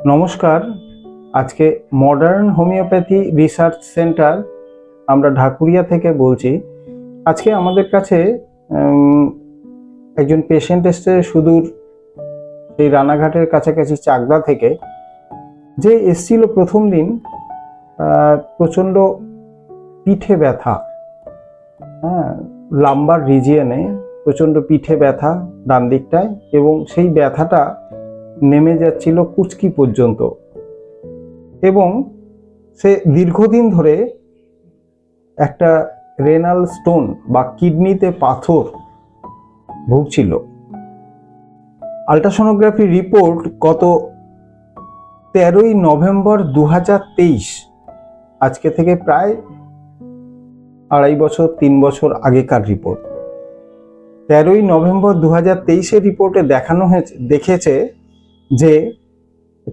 নমস্কার। আজকে modern homeopathy research centre আমরা ঢাকুরিয়া থেকে বলছি। আজকে আমাদের কাছে একজন পেশেন্ট এসছে সুদূর এই রানাঘাটের কাছাকাছি চাকদা থেকে। যে এসছিল প্রথম দিন প্রচণ্ড পিঠে ব্যথা, লাম্বার রিজিয়নে প্রচণ্ড পিঠে ব্যথা ডান দিকটায়, এবং সেই ব্যথাটা নেমে যাচ্ছিল কুচকি পর্যন্ত, এবং সে দীর্ঘদিন ধরে একটা রেনাল স্টোন বা কিডনিতে পাথর ভুগছিল। আল্ট্রাসোনোগ্রাফি রিপোর্ট গত 13ই নভেম্বর 2023, আজকে থেকে প্রায় 3 বছর আগেকার রিপোর্ট। 13ই নভেম্বর 2023-এর রিপোর্টে দেখেছে যে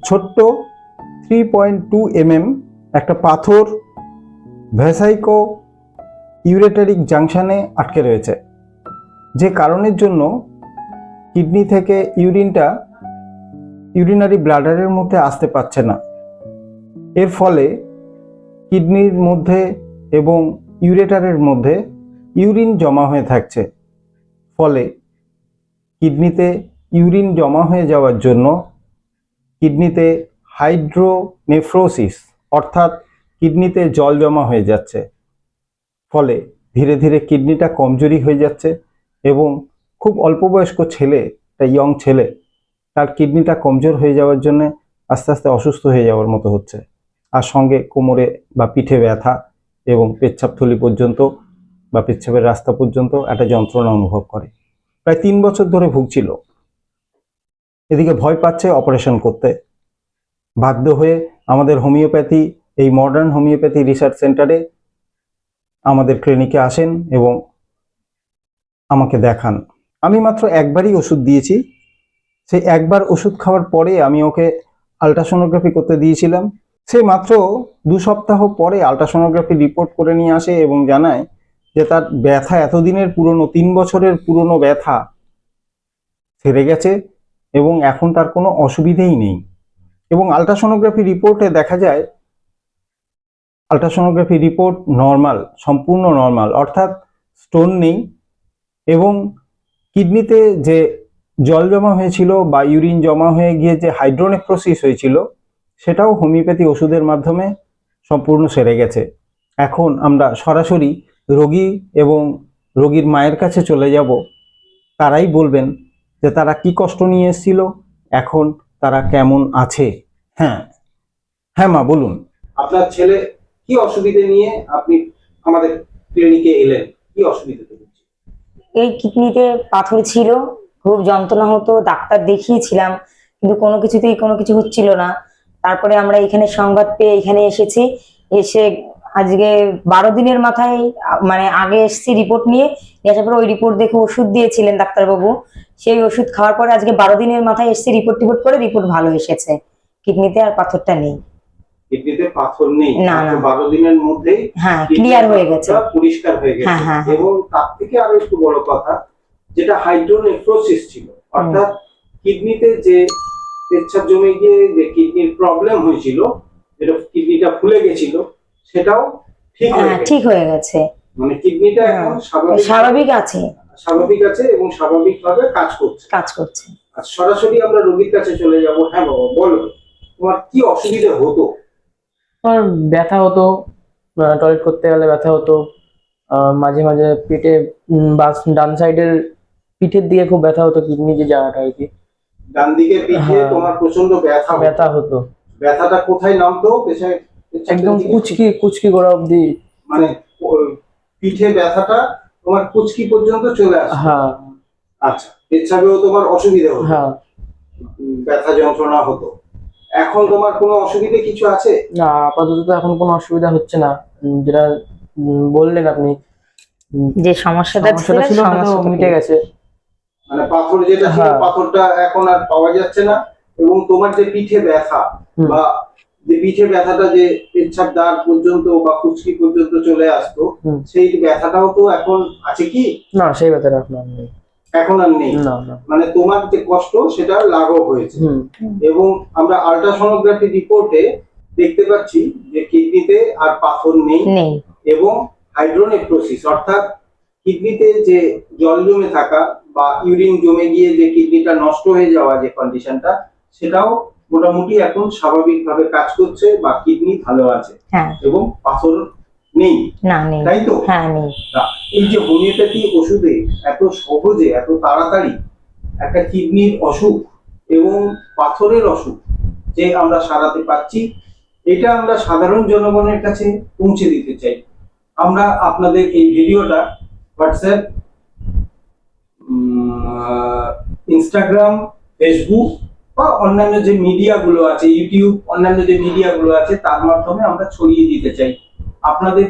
ছোট্ট 3.2 mm একটা পাথর ভেসাইকো ইউরেটারিক জাংশনে আটকে রয়েছে, যে কারণের জন্য কিডনি থেকে ইউরিনারি ব্লাডারের মধ্যে আসতে পারছে না। এর ফলে কিডনির মধ্যে এবং ইউরেটারের মধ্যে ইউরিন জমা হয়ে থাকছে। ফলে কিডনিতে ইউরিন জমা হয়ে যাওয়ার জন্য কিডনিতে হাইড্রোনেফ্রোসিস অর্থাৎ কিডনিতে জল জমা হয়ে যাচ্ছে। ফলে ধীরে ধীরে কিডনিটা কমজোরি হয়ে যাচ্ছে, এবং খুব অল্প বয়স্ক ছেলে, একটা ইয়ং ছেলে, তার কিডনিটা কমজোর হয়ে যাওয়ার জন্য আস্তে আস্তে অসুস্থ হয়ে যাওয়ার মতো হচ্ছে। আর সঙ্গে কোমরে বা পিঠে ব্যথা এবং পেচ্ছাপথলি পর্যন্ত বা পেচ্ছাপের রাস্তা পর্যন্ত একটা যন্ত্রণা অনুভব করে। প্রায় 3 বছর ধরে ভুগছিল। এদিকে ভয় পাচ্ছে অপারেশন করতে। বাধ্য হয়ে আমাদের হোমিওপ্যাথি, এই মডার্ন হোমিওপ্যাথি রিসার্চ সেন্টারে আমাদের ক্লিনিকে আসেন এবং আমাকে দেখান। আমি মাত্র একবারই ওষুধ দিয়েছি। সেই একবার ওষুধ খাওয়ার পরে আমি ওকে আল্ট্রাসোনোগ্রাফি করতে দিয়েছিলাম। সে মাত্র 2 সপ্তাহ পরে আল্ট্রাসোনোগ্রাফি রিপোর্ট করে নিয়ে আসে এবং জানায় যে তার ব্যথা এতদিনের পুরনো, 3 বছরের পুরনো ব্যথা সেরে গেছে এবং এখন তার কোনো অসুবিধেই নেই। এবং আল্ট্রাসোনোগ্রাফি রিপোর্টে দেখা যায়, আল্ট্রাসোনোগ্রাফি রিপোর্ট নর্মাল, সম্পূর্ণ নর্মাল, অর্থাৎ স্টোন নেই, এবং কিডনিতে যে জল জমা হয়েছিল বা ইউরিন জমা হয়ে গিয়ে যে হাইড্রোনেফ্রোসিস হয়েছিল, সেটাও হোমিওপ্যাথি ওষুধের মাধ্যমে সম্পূর্ণ সেরে গেছে। এখন আমরা সরাসরি রোগী এবং রোগীর মায়ের কাছে চলে যাব। তারাই বলবেন যে তারা কি কষ্ট নিয়ে এসেছিল, এখন তারা কেমন আছে। হ্যাঁ হ্যাঁ মা, বলুন আপনার ছেলে কি অসুবিধা নিয়ে আপনি আমাদের ক্লিনিকে এলেন, কি অসুবিধা? এই কিডনিতে পাথর ছিল, খুব যন্ত্রণা হতো, ডাক্তার দেখিয়েছিলাম, কিন্তু কোনো কিছু হচ্ছিল না। তারপরে আমরা এখানে সংবাদ পেয়ে এখানে এসেছি। এসে আজকে 12 দিনের মাথায়, মানে আগে এসেছি রিপোর্ট নিয়ে আসার পরে ওই রিপোর্ট দেখে ওষুধ দিয়েছিলেন ডাক্তারবাবু। সেই ওষুধ খাওয়ার পরে আজকে 12 দিনের মাথায় এসেছি রিপোর্ট করে রিপোর্ট ভালো এসেছে, কিডনিতে আর পাথরটা নেই। কিডনিতে পাথর নেই, না, 12 দিনের মধ্যেই হ্যাঁ ক্লিয়ার হয়ে গেছে, পরিষ্কার হয়ে গেছে। এবং তার থেকে আরো একটু বড় কথা, যেটা হাইড্রোনেফ্রোসিস ছিল, অর্থাৎ কিডনিতে যে পেচ্ছাপ জমে গিয়ে যে কিডনির প্রবলেম হয়েছিল, যেটা কিডনিটা ফুলে গেছিল, সেটাও ঠিক হয়ে গেছে। মানে কিডনিটা এখন স্বাভাবিক আছে এবং স্বাভাবিকভাবে কাজ করছে। আর সরাসরি আমরা রোগীর কাছে চলে যাব। হ্যাঁ বাবা, বলো তোমার কি অসুবিধা হতো? আমার ব্যথা হতো, টয়লেট করতে গেলে ব্যথা হতো, মাঝে মাঝে পেটে বা ডান সাইডের পিঠের দিকে খুব ব্যথা হতো, কিডনি যে জায়গাটা আর কি, ডান দিকে পিঠে তোমার প্রচন্ড ব্যথা হতো। ব্যথাটা কোথায় নামতো? একদম কুচকি গোড়া অবধি, মানে পিঠে ব্যথাটা তোমার কুচকি পর্যন্ত চলে আসে। হ্যাঁ। আচ্ছা, পেচ্ছাপেও তোমার অসুবিধা হতো? হ্যাঁ, ব্যথা যন্ত্রণা হতো। এখন তোমার কোনো অসুবিধা কিছু আছে? না, আপাতত এখন কোনো অসুবিধা হচ্ছে না। যেটা বললেন আপনি, যে সমস্যাটা ছিল সেটা মিটে গেছে। মানে পাথর যেটা ছিল, পাথরটা এখন আর পাওয়া যাচ্ছে না। এবং তোমার যে পিঠে ব্যথা বা যে পিঠে ব্যথাটা যে পেচ্ছাপ দ্বার পর্যন্ত বা কুচকি পর্যন্ত চলে আসতো, সেই ব্যথাটাও তো এখন আছে কি? না, সেই ব্যথাটা এখন নেই। এখন আর নেই, না না। মানে তোমার যে কষ্ট সেটা লাঘব হয়েছে। হুম। এবং আমরা আল্ট্রাসোনোগ্রাফি রিপোর্টে দেখতে পাচ্ছি যে কিডনিতে আর পাথর নেই নেই। এবং হাইড্রোনেফ্রোসিস অর্থাৎ কিডনিতে যে জল জমে থাকা বা ইউরিন জমে গিয়ে যে কিডনিটা নষ্ট হয়ে যাওয়া যে কন্ডিশনটা, সেটাও মোটামুটি এখন স্বাভাবিকভাবে কাজ করছে বা কিডনি ভালো আছে হ্যাঁ। এবং পাথর নেই, না নেই। তাই তো? হ্যাঁ নেই। তা এই যে হোমিওপ্যাথি ওষুধে এত সহজে এত তাড়াতাড়ি একটা কিডনির অসুখ এবং পাথরের অসুখ যে আমরা সারাতে পারছি, এটা আমরা সাধারণ জনগণের কাছে পৌঁছে দিতে চাই। আমরা আপনাদের এই ভিডিওটা হোয়াটসঅ্যাপ, ইনস্টাগ্রাম, ফেসবুক বা অন্যান্য যে মিডিয়াগুলো আছে, ইউটিউব, অন্যান্য যে মিডিয়াগুলো আছে তার মাধ্যমে আমরা ছড়িয়ে দিতে চাই। আপনাদের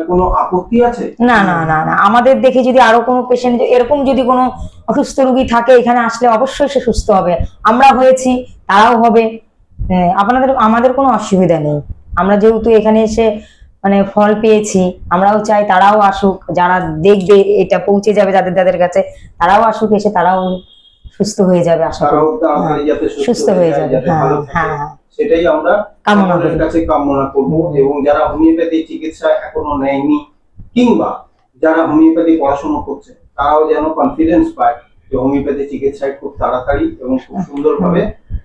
কোনো আপত্তি আছে? না না না না, আমাদের দেখে যদি আরো কোনো পেশেন্ট এরকম যদি কোনো অসুস্থ রোগী থাকে এখানে আসলে অবশ্যই সে সুস্থ হবে। আমরা হয়েছি, তারাও হবে। আমাদের কোনো অসুবিধা নেই। আমরা যেহেতু এখানে এসে মানে ফল পেয়েছি, আমরাও চাই তারাও আসুক, যারা দেখবে এটা পৌঁছে যাবে যাদের কাছে, তারাও আসুক, এসে তারাও সুস্থ হয়ে যাবে আশা করি। তারাও তাড়াতাড়ি যাতে সুস্থ হয়ে যাবে। যাতে হ্যাঁ ভালো থাকে, হ্যাঁ হ্যাঁ। সেটাই আমরা কামনা সকলের করি। কাছে কামনা করব। এবং যারা হোমিওপ্যাথি চিকিৎসা এখনো নেয়নি কিংবা যারা হোমিওপ্যাথি পড়াশোনা করছে, তারাও যেন কনফিডেন্স পায় যে হোমিওপ্যাথি চিকিৎসায় খুব তাড়াতাড়ি এবং খুব সুন্দরভাবে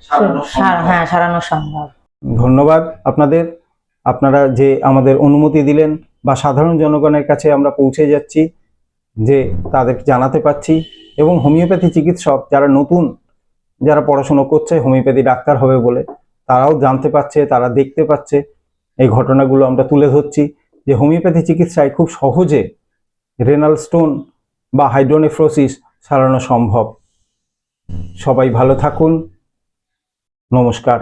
সারানো সম্ভব। হ্যাঁ, সারানো সম্ভব। ধন্যবাদ আপনাদের। আপনারা যে আমাদের অনুমতি দিলেন বা সাধারণ জনগণের কাছে আমরা পৌঁছে যাচ্ছি, যে তাদের জানাতে পারছি, এবং হোমিওপ্যাথি চিকিৎসক যারা নতুন, যারা পড়াশোনা করছে হোমিওপ্যাথি ডাক্তার হবে বলে, তারাও জানতে পারছে, তারা দেখতে পাচ্ছে। এই ঘটনাগুলো আমরা তুলে ধরছি যে হোমিওপ্যাথি চিকিৎসায় খুব সহজে রেনাল স্টোন বা হাইড্রোনেফ্রোসিস সারানো সম্ভব। সবাই ভালো থাকুন। নমস্কার।